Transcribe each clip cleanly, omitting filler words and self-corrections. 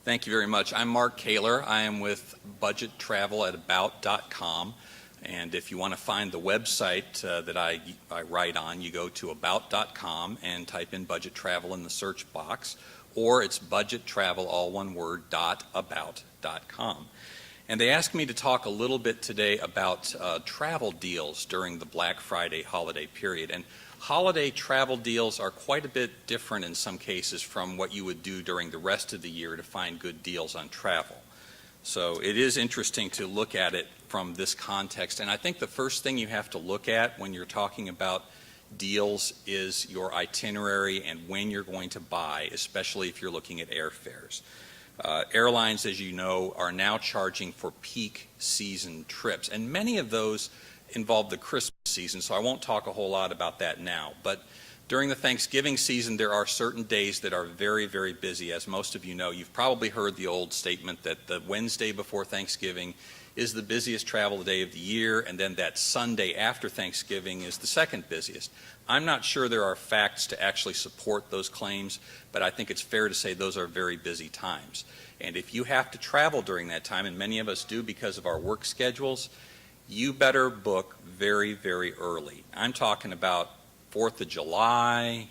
Thank you very much. I'm Mark Kahler. I am with Budget Travel at About.com. And if you want to find the website that I write on, you go to About.com and type in Budget Travel in the search box, or it's Budget Travel, all one word, .about.com. And they asked me to talk a little bit today about travel deals during the Black Friday holiday period. And holiday travel deals are quite a bit different in some cases from what you would do during the rest of the year to find good deals on travel. So it is interesting to look at it from this context. And I think the first thing you have to look at when you're talking about deals is your itinerary and when you're going to buy, especially if you're looking at airfares. Airlines, as you know, are now charging for peak season trips, and many of those involve the Christmas season, so I won't talk a whole lot about that now. But during the Thanksgiving season, there are certain days that are very, very busy. As most of you know, you've probably heard the old statement that the Wednesday before Thanksgiving is the busiest travel day of the year, and then that Sunday after Thanksgiving is the second busiest. I'm not sure there are facts to actually support those claims, but I think it's fair to say those are very busy times. And if you have to travel during that time, and many of us do because of our work schedules, you better book very, very early. I'm talking about 4th of July,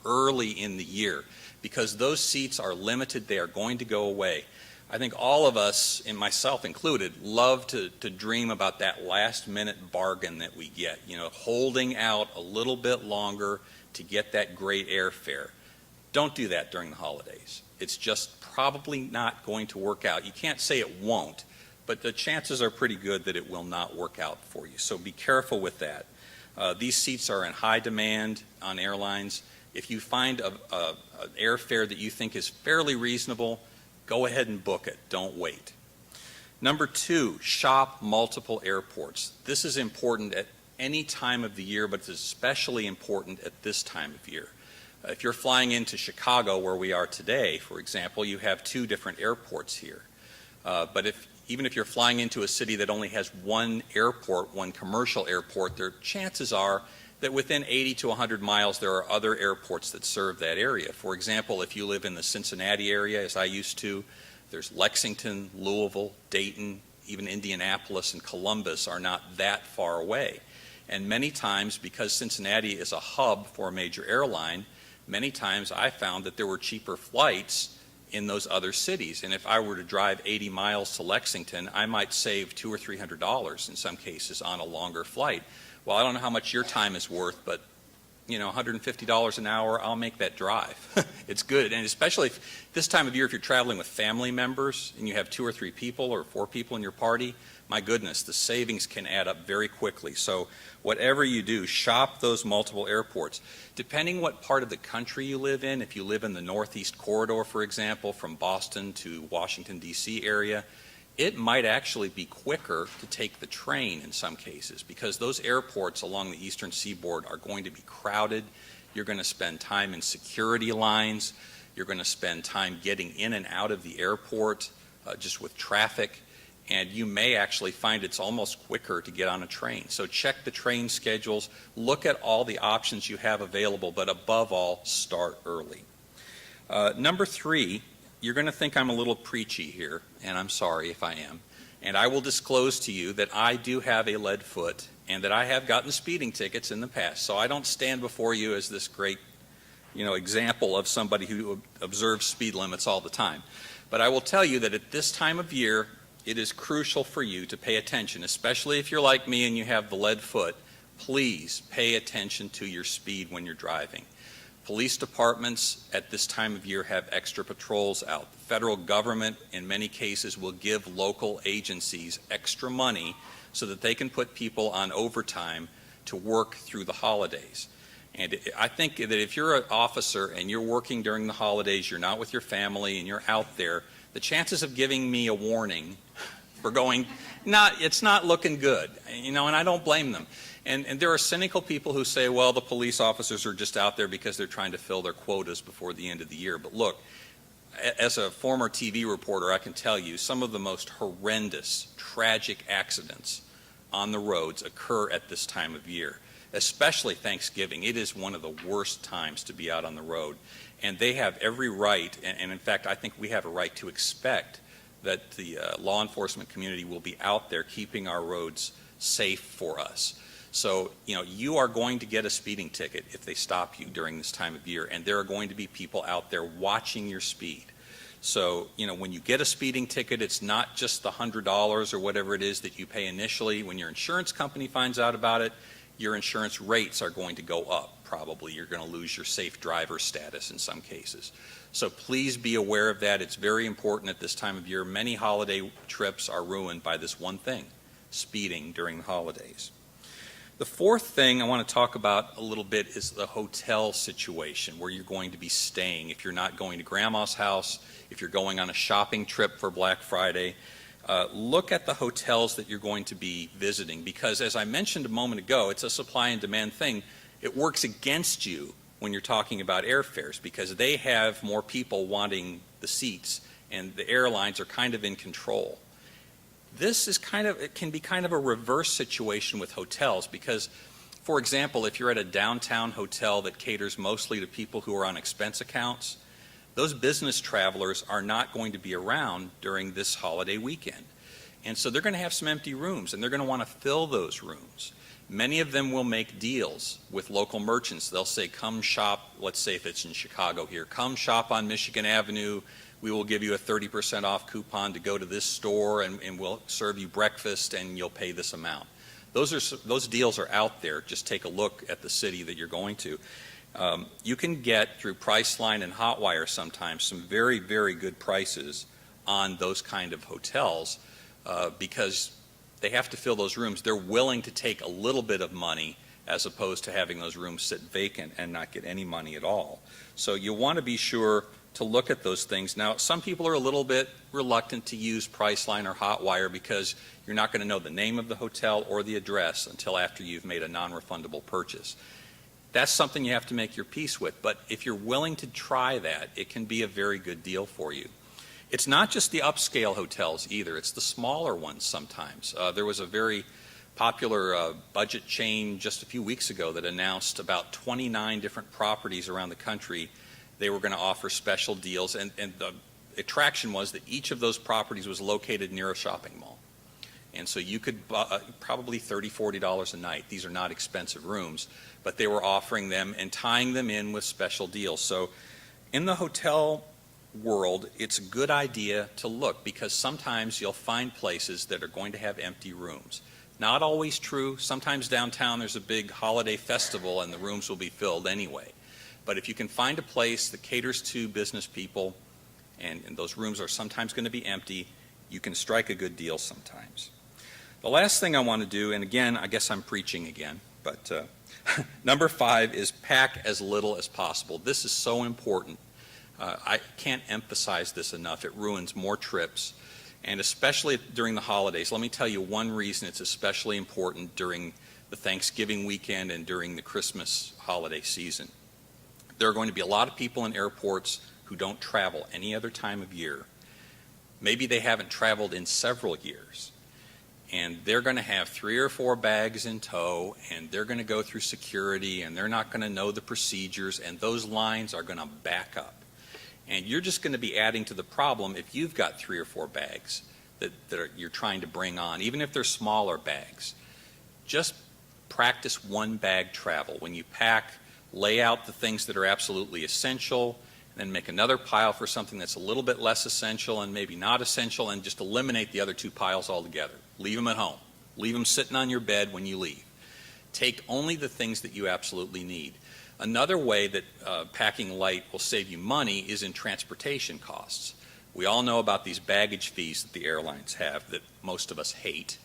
early in the year, because those seats are limited. They are going to go away. I think all of us, and myself included, love to dream about that last-minute bargain that we get, holding out a little bit longer to get that great airfare. Don't do that during the holidays. It's just probably not going to work out. You can't say it won't, but the chances are pretty good that it will not work out for you. So be careful with that. These seats are in high demand on airlines. If you find an airfare that you think is fairly reasonable, go ahead and book it. Don't wait. Number 2, shop multiple airports. This is important at any time of the year, but it's especially important at this time of year. If you're flying into Chicago, where we are today, for example, you have 2 different airports here. But even if you're flying into a city that only has one airport, one commercial airport, their chances are that within 80 to 100 miles there are other airports that serve that area. For example, if you live in the Cincinnati area, as I used to, there's Lexington, Louisville, Dayton, even Indianapolis and Columbus are not that far away. And many times, because Cincinnati is a hub for a major airline, many times I found that there were cheaper flights in those other cities. And if I were to drive 80 miles to Lexington, I might save $200 or $300 in some cases on a longer flight. Well, I don't know how much your time is worth, but $150 an hour, I'll make that drive. It's good, and especially this time of year, if you're traveling with family members and you have 2 or 3 people or 4 people in your party, my goodness, the savings can add up very quickly. So whatever you do, shop those multiple airports. Depending what part of the country you live in, if you live in the Northeast Corridor, for example, from Boston to Washington, D.C. area, it might actually be quicker to take the train in some cases, because those airports along the eastern seaboard are going to be crowded. You're going to spend time in security lines. You're going to spend time getting in and out of the airport just with traffic. And you may actually find it's almost quicker to get on a train. So check the train schedules. Look at all the options you have available, but above all, start early. Number 3, you're going to think I'm a little preachy here, and I'm sorry if I am. And I will disclose to you that I do have a lead foot and that I have gotten speeding tickets in the past. So I don't stand before you as this great, example of somebody who observes speed limits all the time. But I will tell you that at this time of year, it is crucial for you to pay attention, especially if you're like me and you have the lead foot. Please pay attention to your speed when you're driving. Police departments at this time of year have extra patrols out. The federal government, in many cases, will give local agencies extra money so that they can put people on overtime to work through the holidays. And I think that if you're an officer and you're working during the holidays, you're not with your family and you're out there, the chances of giving me a warning for going, it's not looking good, and I don't blame them. And there are cynical people who say, well, the police officers are just out there because they're trying to fill their quotas before the end of the year. But look, as a former TV reporter, I can tell you some of the most horrendous, tragic accidents on the roads occur at this time of year. especially Thanksgiving. It is one of the worst times to be out on the road. And they have every right, and in fact, I think we have a right to expect that the law enforcement community will be out there keeping our roads safe for us. So, you are going to get a speeding ticket if they stop you during this time of year, and there are going to be people out there watching your speed. So, when you get a speeding ticket, it's not just the $100 or whatever it is that you pay initially. When your insurance company finds out about it, your insurance rates are going to go up, probably. You're going to lose your safe driver status in some cases. So please be aware of that. It's very important at this time of year. Many holiday trips are ruined by this one thing, speeding during the holidays. The fourth thing I want to talk about a little bit is the hotel situation where you're going to be staying. If you're not going to grandma's house, if you're going on a shopping trip for Black Friday, look at the hotels that you're going to be visiting, because as I mentioned a moment ago, it's a supply and demand thing. It works against you when you're talking about airfares because they have more people wanting the seats and the airlines are kind of in control. This is it can be kind of a reverse situation with hotels because, for example, if you're at a downtown hotel that caters mostly to people who are on expense accounts, those business travelers are not going to be around during this holiday weekend. And so they're going to have some empty rooms and they're going to want to fill those rooms. Many of them will make deals with local merchants. They'll say, come shop, let's say if it's in Chicago here, come shop on Michigan Avenue. We will give you a 30% off coupon to go to this store and we'll serve you breakfast and you'll pay this amount. Those deals are out there. Just take a look at the city that you're going to. You can get through Priceline and Hotwire sometimes some very, very good prices on those kind of hotels because they have to fill those rooms. They're willing to take a little bit of money as opposed to having those rooms sit vacant and not get any money at all. So you want to be sure to look at those things. Now, some people are a little bit reluctant to use Priceline or Hotwire because you're not going to know the name of the hotel or the address until after you've made a non-refundable purchase. That's something you have to make your peace with, but if you're willing to try that, it can be a very good deal for you. It's not just the upscale hotels either, it's the smaller ones sometimes. There was a very popular budget chain just a few weeks ago that announced about 29 different properties around the country. They were going to offer special deals, and the attraction was that each of those properties was located near a shopping mall. And so you could probably $30, $40 a night. These are not expensive rooms, but they were offering them and tying them in with special deals. So in the hotel world, it's a good idea to look because sometimes you'll find places that are going to have empty rooms. Not always true. Sometimes downtown there's a big holiday festival and the rooms will be filled anyway. But if you can find a place that caters to business people and those rooms are sometimes going to be empty, you can strike a good deal sometimes. The last thing I want to do, and again, I guess I'm preaching again, but number 5 is pack as little as possible. This is so important. I can't emphasize this enough. It ruins more trips, and especially during the holidays. Let me tell you one reason it's especially important during the Thanksgiving weekend and during the Christmas holiday season. There are going to be a lot of people in airports who don't travel any other time of year. Maybe they haven't traveled in several years. And they're going to have 3 or 4 bags in tow, and they're going to go through security, and they're not going to know the procedures, and those lines are going to back up. And you're just going to be adding to the problem if you've got 3 or 4 bags that you're trying to bring on, even if they're smaller bags. Just practice one bag travel. When you pack, lay out the things that are absolutely essential, and then make another pile for something that's a little bit less essential and maybe not essential, and just eliminate the other 2 piles altogether. Leave them at home. Leave them sitting on your bed when you leave. Take only the things that you absolutely need. Another way that packing light will save you money is in transportation costs. We all know about these baggage fees that the airlines have that most of us hate.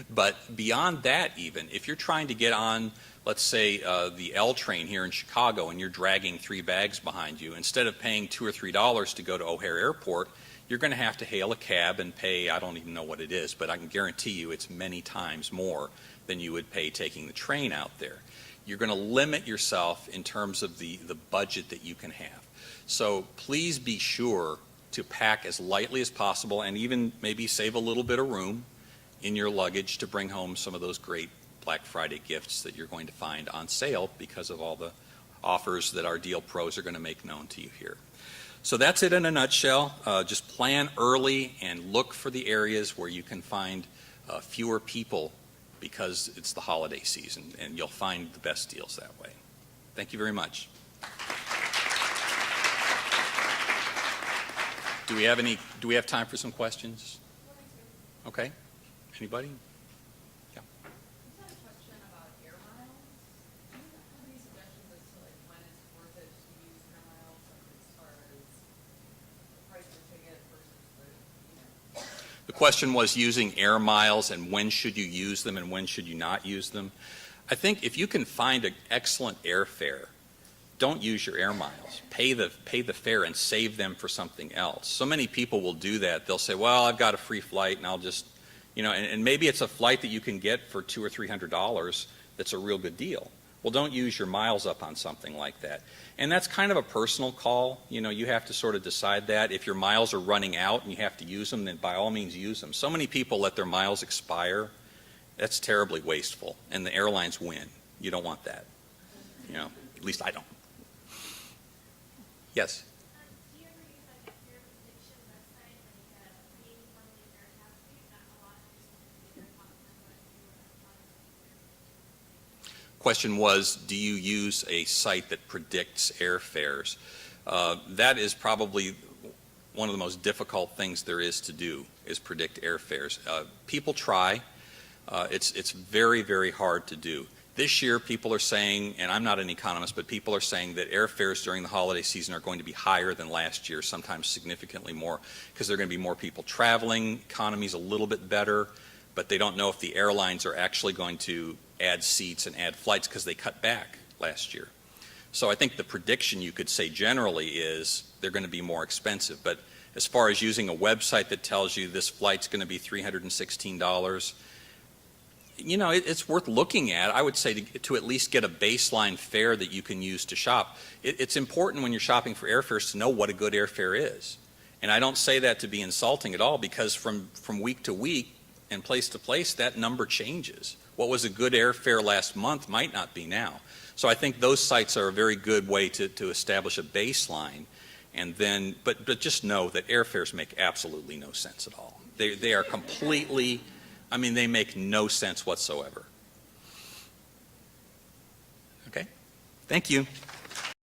But beyond that even, if you're trying to get on, let's say, the L train here in Chicago and you're dragging 3 bags behind you, instead of paying $2 or $3 to go to O'Hare Airport, you're going to have to hail a cab and pay, I don't even know what it is, but I can guarantee you it's many times more than you would pay taking the train out there. You're going to limit yourself in terms of the budget that you can have. So please be sure to pack as lightly as possible and even maybe save a little bit of room in your luggage to bring home some of those great Black Friday gifts that you're going to find on sale because of all the offers that our Deal Pros are going to make known to you here. So that's it in a nutshell. Just plan early and look for the areas where you can find fewer people because it's the holiday season, and you'll find the best deals that way. Thank you very much. Do we have time for some questions? Okay. Anybody? Yeah. I just had a question about air miles. Do you have any suggestions as to when it's worth it to use air miles, as far as the price per ticket versus The question was using air miles and when should you use them and when should you not use them. I think if you can find an excellent airfare, don't use your air miles. Pay the fare and save them for something else. So many people will do that. They'll say, well, I've got a free flight and I'll just, and maybe it's a flight that you can get for $200 or $300 that's a real good deal. Well, don't use your miles up on something like that. And that's kind of a personal call. You have to sort of decide that. If your miles are running out and you have to use them, then by all means use them. So many people let their miles expire. That's terribly wasteful. And the airlines win. You don't want that. At least I don't. Yes? Do you ever use like a fare prediction website, like maybe one of the air tax fees, not a lot, just want to get their top Question was, do you use a site that predicts airfares? That is probably one of the most difficult things there is to do, is predict airfares. People try. It's very, very hard to do. This year, people are saying, and I'm not an economist, but people are saying that airfares during the holiday season are going to be higher than last year, sometimes significantly more, because there are going to be more people traveling, economy's a little bit better, but they don't know if the airlines are actually going to add seats and add flights because they cut back last year. So I think the prediction you could say generally is they're going to be more expensive. But as far as using a website that tells you this flight's going to be $316, it's worth looking at. I would say to at least get a baseline fare that you can use to shop. It's important when you're shopping for airfares to know what a good airfare is. And I don't say that to be insulting at all, because from week to week and place to place, that number changes. What was a good airfare last month might not be now. So I think those sites are a very good way to establish a baseline. And then, but just know that airfares make absolutely no sense at all. They are completely, they make no sense whatsoever. Okay? Thank you.